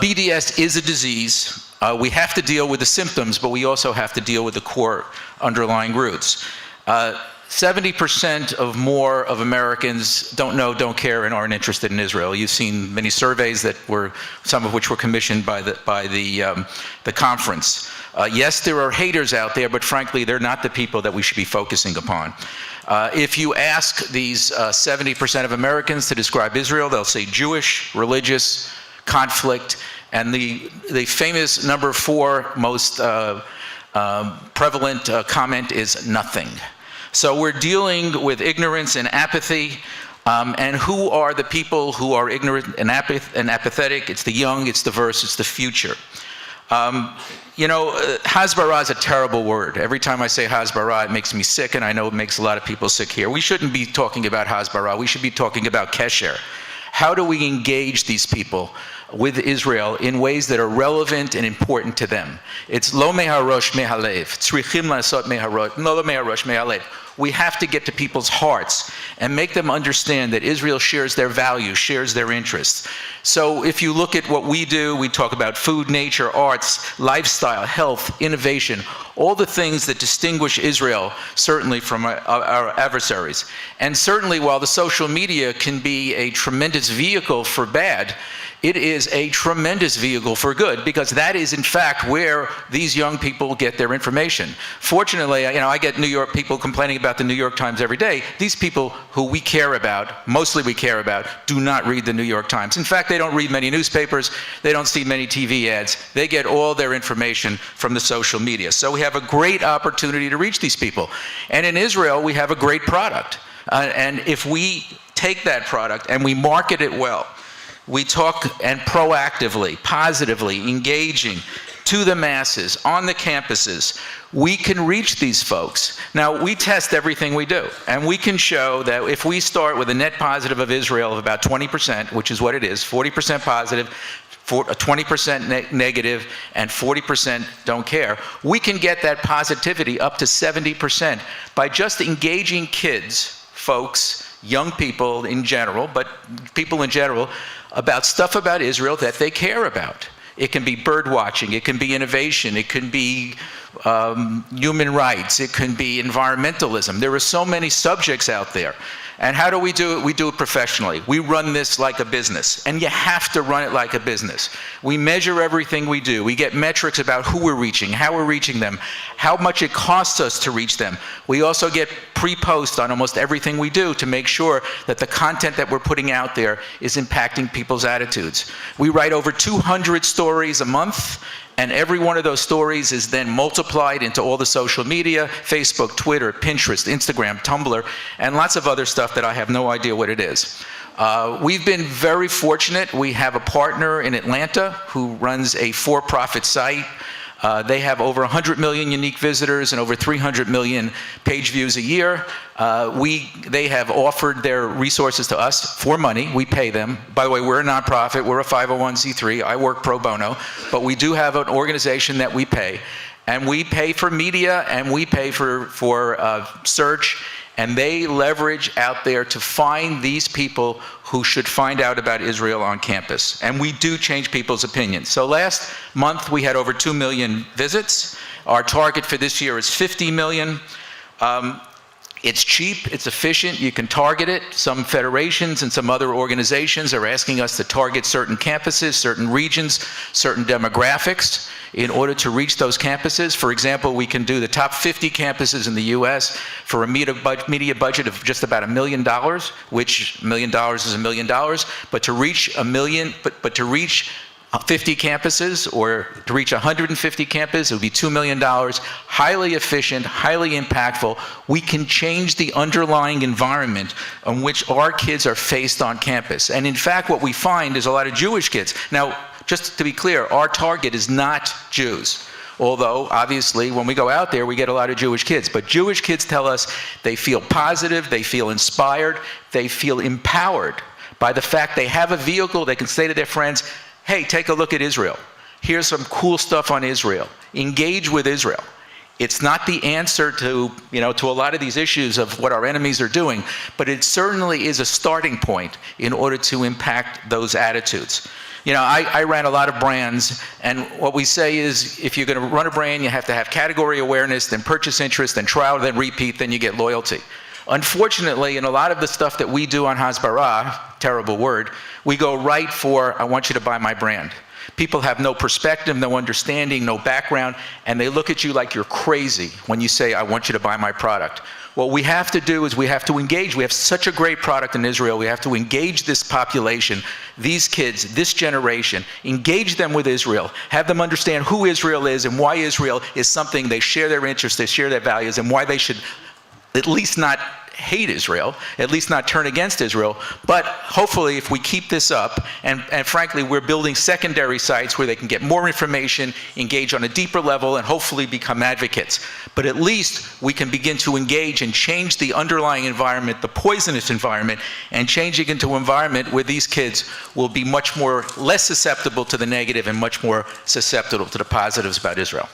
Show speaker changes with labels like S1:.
S1: BDS is a disease. We have to deal with the symptoms, but we also have to deal with the core underlying roots. 70% more of Americans don't know, don't care, and aren't interested in Israel. You've seen many surveys some of which were commissioned by the conference. Yes, there are haters out there, but frankly, they're not the people that we should be focusing upon. If you ask these 70% of Americans to describe Israel, they'll say Jewish, religious, conflict, and the famous number 4 most prevalent comment is nothing. So we're dealing with ignorance and apathy. And who are the people who are ignorant and apathetic? It's the young, it's diverse, it's the future. Hasbara is a terrible word. Every time I say Hasbara, it makes me sick, and I know it makes a lot of people sick here. We shouldn't be talking about Hasbara. We should be talking about Kesher. How do we engage these people with Israel in ways that are relevant and important to them? It's lo meharosh mehalev. Tzrichim lasot meharosh, no lo meharosh mehalev. We have to get to people's hearts and make them understand that Israel shares their values, shares their interests. So if you look at what we do, we talk about food, nature, arts, lifestyle, health, innovation, all the things that distinguish Israel, certainly from our adversaries. And certainly while the social media can be a tremendous vehicle for bad, it is a tremendous vehicle for good, because that is in fact where these young people get their information. Fortunately, I get New York people complaining about the New York Times every day. These people who we care about, mostly we care about, do not read the New York Times. In fact, they don't read many newspapers, they don't see many TV ads, they get all their information from the social media. So we have a great opportunity to reach these people. And in Israel, we have a great product. And if we take that product and we market it well, we talk and proactively, positively, engaging to the masses, on the campuses, we can reach these folks. Now, we test everything we do, and we can show that if we start with a net positive of Israel of about 20%, which is what it is, 40% positive, 20% negative, and 40% don't care, we can get that positivity up to 70% by just engaging kids, folks, young people in general, but people in general, about stuff about Israel that they care about. It can be bird watching, it can be innovation, it can be human rights, it can be environmentalism. There are so many subjects out there. And how do we do it? We do it professionally. We run this like a business, and you have to run it like a business. We measure everything we do. We get metrics about who we're reaching, how we're reaching them, how much it costs us to reach them. We also get pre-post on almost everything we do to make sure that the content that we're putting out there is impacting people's attitudes. We write over 200 stories a month, and every one of those stories is then multiplied into all the social media, Facebook, Twitter, Pinterest, Instagram, Tumblr, and lots of other stuff that I have no idea what it is. We've been very fortunate. We have a partner in Atlanta who runs a for-profit site. They have over 100 million unique visitors and over 300 million page views a year. They have offered their resources to us for money. We pay them. By the way, we're a nonprofit. We're a 501c3. I work pro bono. But we do have an organization that we pay. And we pay for media, and we pay for search. And they leverage out there to find these people who should find out about Israel on campus. And we do change people's opinions. So last month, we had over 2 million visits. Our target for this year is 50 million. It's cheap, it's efficient, you can target it. Some federations and some other organizations are asking us to target certain campuses, certain regions, certain demographics in order to reach those campuses. For example, we can do the top 50 campuses in the US for a media budget of just about $1 million, which $1 million is $1 million, but to reach 50 campuses, or to reach 150 campuses, it would be $2 million, highly efficient, highly impactful. We can change the underlying environment on which our kids are faced on campus. And in fact, what we find is a lot of Jewish kids. Now, just to be clear, our target is not Jews. Although, obviously, when we go out there, we get a lot of Jewish kids. But Jewish kids tell us they feel positive, they feel inspired, they feel empowered by the fact they have a vehicle they can say to their friends, hey, take a look at Israel. Here's some cool stuff on Israel. Engage with Israel. It's not the answer to a lot of these issues of what our enemies are doing, but it certainly is a starting point in order to impact those attitudes. You know, I ran a lot of brands, and what we say is, if you're going to run a brand, you have to have category awareness, then purchase interest, then trial, then repeat, then you get loyalty. Unfortunately, in a lot of the stuff that we do on Hasbara, terrible word, we go right for, I want you to buy my brand. People have no perspective, no understanding, no background, and they look at you like you're crazy when you say, I want you to buy my product. What we have to do is we have to engage. We have such a great product in Israel. We have to engage this population, these kids, this generation, engage them with Israel, have them understand who Israel is and why Israel is something they share their interests, they share their values, and why they should at least not hate Israel, at least not turn against Israel. But hopefully, if we keep this up, and frankly, we're building secondary sites where they can get more information, engage on a deeper level, and hopefully become advocates. But at least we can begin to engage and change the underlying environment, the poisonous environment, and change it into an environment where these kids will be much more less susceptible to the negative and much more susceptible to the positives about Israel.